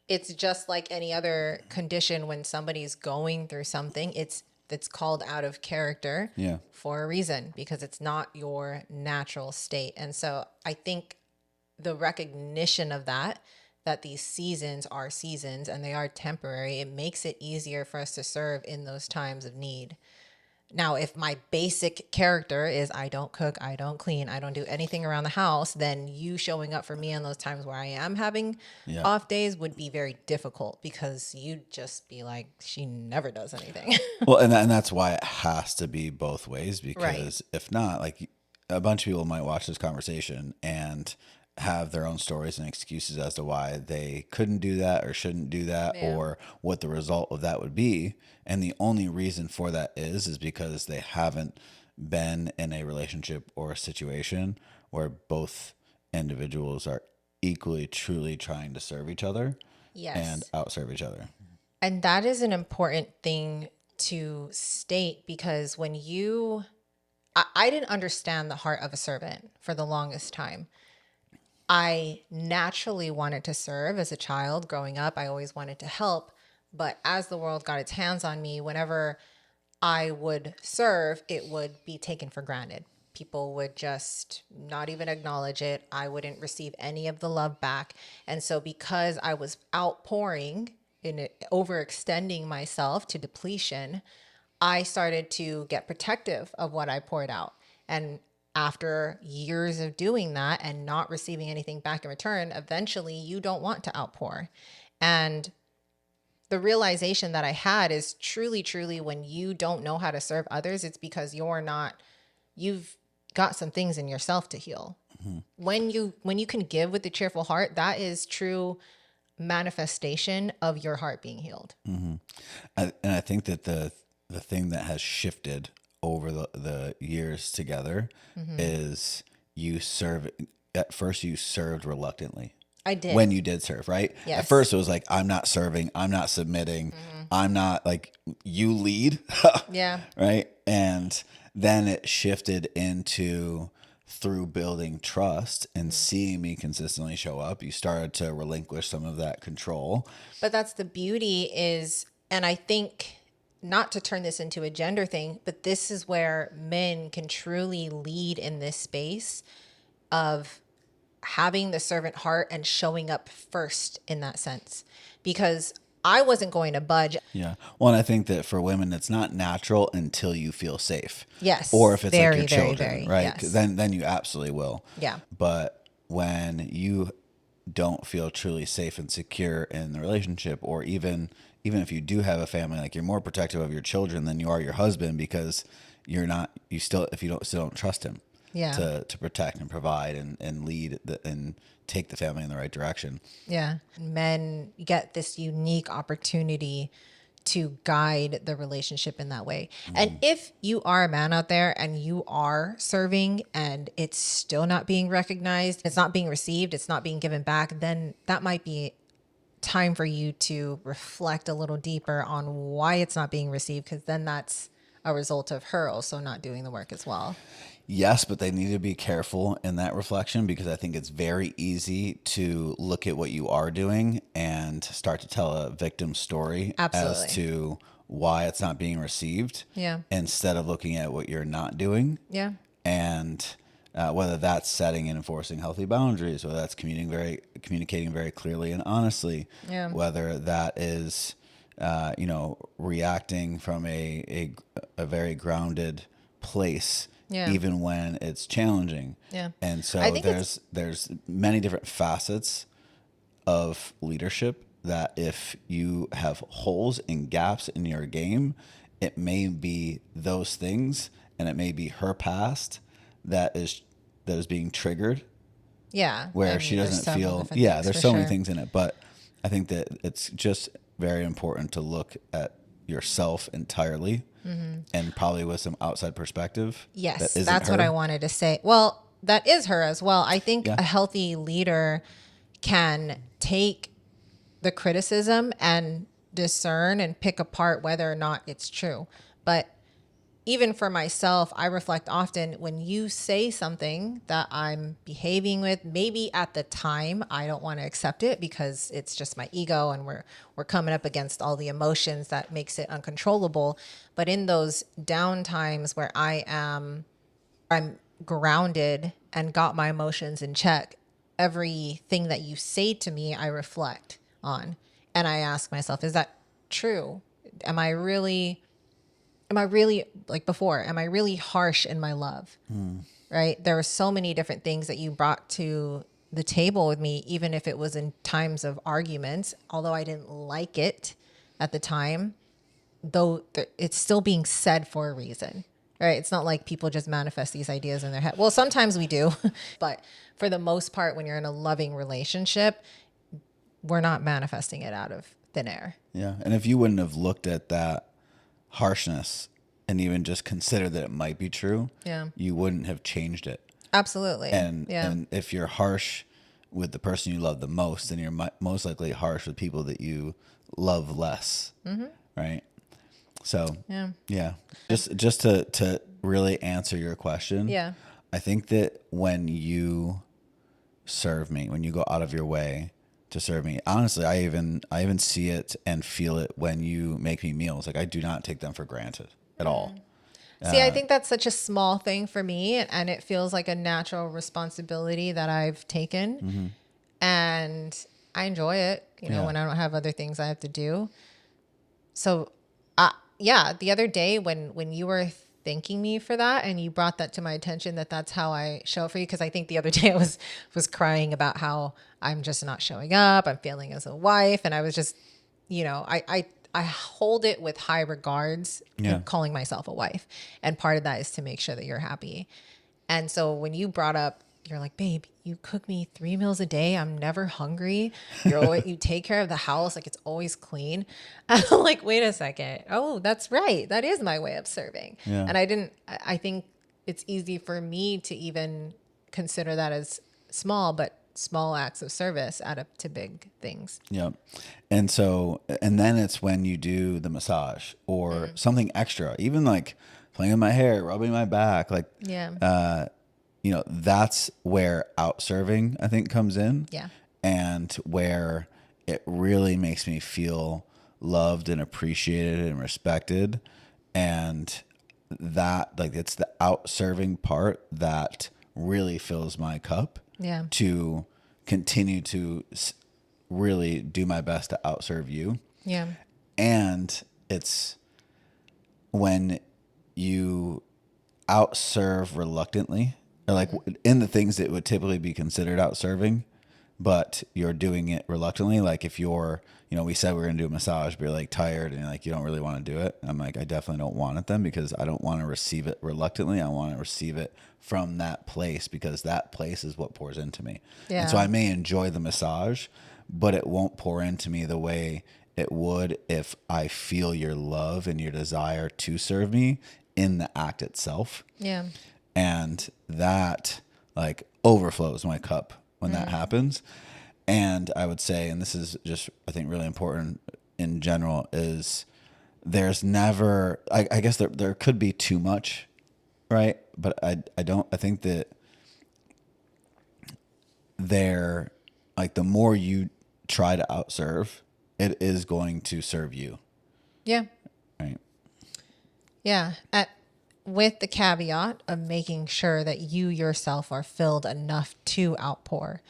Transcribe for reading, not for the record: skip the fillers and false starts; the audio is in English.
It's just like any other condition when somebody's going through something. It's called out of character Yeah. for a reason because it's not your natural state. And so I think the recognition of that these seasons are seasons and they are temporary, it makes it easier for us to serve in those times of need. Now, if my basic character is I don't cook, I don't clean, I don't do anything around the house, then you showing up for me on those times where I am having Yeah. off days would be very difficult because you'd just be like, she never does anything. Well, and that's why it has to be both ways, Right. because if not, like a bunch of people might watch this conversation and have their own stories and excuses as to why they couldn't do that or shouldn't do that Yeah. or what the result of that would be. And the only reason for that is because they haven't been in a relationship or a situation where both individuals are equally truly trying to serve each other and Yes. outserve each other. And that is an important thing to state because when I didn't understand the heart of a servant for the longest time. I naturally wanted to serve as a child growing up. I always wanted to help. But as the world got its hands on me, whenever I would serve, it would be taken for granted. People would just not even acknowledge it. I wouldn't receive any of the love back. And so, because I was outpouring in it, overextending myself to depletion, I started to get protective of what I poured out. And after years of doing that and not receiving anything back in return, eventually you don't want to outpour. And the realization that I had is truly, truly when you don't know how to serve others, it's because you've got some things in yourself to heal. When you can give with a cheerful heart, that is true manifestation of your heart being healed. And I think that the thing that has shifted over the years together is you serve. At first, you served reluctantly. I did. When you did serve, right? At Yes. first, it was like, I'm not serving, I'm not submitting, I'm not like, you lead, Yeah. right? And then it shifted into through building trust and seeing me consistently show up, you started to relinquish some of that control. But that's the beauty is, and I think not to turn this into a gender thing, but this is where men can truly lead in this space of having the servant heart and showing up first in that sense. Because I wasn't going to budge. Yeah. Well, and I think that for women, it's not natural until you feel safe. Yes. Or if it's like Very, your very, children, very. right? Yes. Then you absolutely will. Yeah. But when you don't feel truly safe and secure in the relationship, or even if you do have a family, like you're more protective of your children than you are your husband because you still don't trust him Yeah. to protect and provide and lead and take the family in the right direction. Yeah. Men get this unique opportunity to guide the relationship in that way. And if you are a man out there and you are serving and it's still not being recognized, it's not being received, it's not being given back, then that might be time for you to reflect a little deeper on why it's not being received, because then that's a result of her also not doing the work as well. Yes, but they need to be careful in that reflection because I think it's very easy to look at what you are doing and start to tell a victim story Absolutely. as to why it's not being received Yeah. instead of looking at what you're not doing. Yeah. And whether that's setting and enforcing healthy boundaries, whether that's communicating very clearly and honestly, Yeah. whether that is, reacting from a very grounded place, Yeah. even when it's challenging. Yeah. And I so think there's many different facets of leadership that if you have holes and gaps in your game, it may be those things, and it may be her past that is being triggered, Yeah. where I mean, she there's doesn't several feel. different Yeah, things there's for so many sure. things in it, but I think that it's just very important to look at yourself entirely, and probably with some outside perspective. Yes, that isn't that's what her. I wanted to say. Well, that is her as well. I think Yeah. a healthy leader can take the criticism and discern and pick apart whether or not it's true. But even for myself, I reflect often when you say something that I'm behaving with, maybe at the time I don't want to accept it because it's just my ego and we're coming up against all the emotions that makes it uncontrollable. But in those down times where I'm grounded and got my emotions in check, everything that you say to me, I reflect on. And I ask myself, is that true? Am I really like before, am I really harsh in my love? Right? There were so many different things that you brought to the table with me, even if it was in times of arguments, although I didn't like it at the time, though it's still being said for a reason. Right? It's not like people just manifest these ideas in their head. Well, sometimes we do, but for the most part, when you're in a loving relationship, we're not manifesting it out of thin air. Yeah. And if you wouldn't have looked at that harshness and even just considered that it might be true, Yeah. you wouldn't have changed it. Absolutely. And if you're harsh with the person you love the most, then you're most likely harsh with people that you love less. Right. So yeah, just to really answer your question. Yeah. I think that when you serve me, when you go out of your way to serve me, honestly, I even see it and feel it when you make me meals. Like I do not take them for granted at all. See, I think that's such a small thing for me, and it feels like a natural responsibility that I've taken, and I enjoy it, Yeah. when I don't have other things I have to do. So, yeah, the other day when you were thanking me for that and you brought that to my attention that that's how I show up for you, because I think the other day I was crying about how I'm just not showing up, I'm failing as a wife, and I was just, I hold it with high regards, Yeah. calling myself a wife, and part of that is to make sure that you're happy. And so when you brought up, you're like, babe, you cook me 3 meals a day. I'm never hungry. You take care of the house. Like it's always clean. I'm like, wait a second. Oh, that's right. That is my way of serving. Yeah. And I think it's easy for me to even consider that as small, but small acts of service add up to big things. Yeah. And so, and then it's when you do the massage or something extra, even like playing with my hair, rubbing my back, like, Yeah. that's where out serving, I think, comes in. Yeah. And where it really makes me feel loved and appreciated and respected. And that, like, it's the out serving part that really fills my cup Yeah. to continue to really do my best to outserve you. Yeah. And it's when you outserve reluctantly, or like in the things that would typically be considered outserving, but you're doing it reluctantly. Like if you're, we said we're going to do a massage, but you're like tired and like, you don't really want to do it. And I'm like, I definitely don't want it then, because I don't want to receive it reluctantly. I want to receive it from that place, because that place is what pours into me. Yeah. And so I may enjoy the massage, but it won't pour into me the way it would if I feel your love and your desire to serve me in the act itself. Yeah. And that like overflows my cup when that happens. And I would say, and this is just, I think, really important in general, is there's never, I guess there could be too much, right? But I think that there, like the more you try to outserve, it is going to serve you. Yeah. Right. Yeah. With the caveat of making sure that you yourself are filled enough to outpour.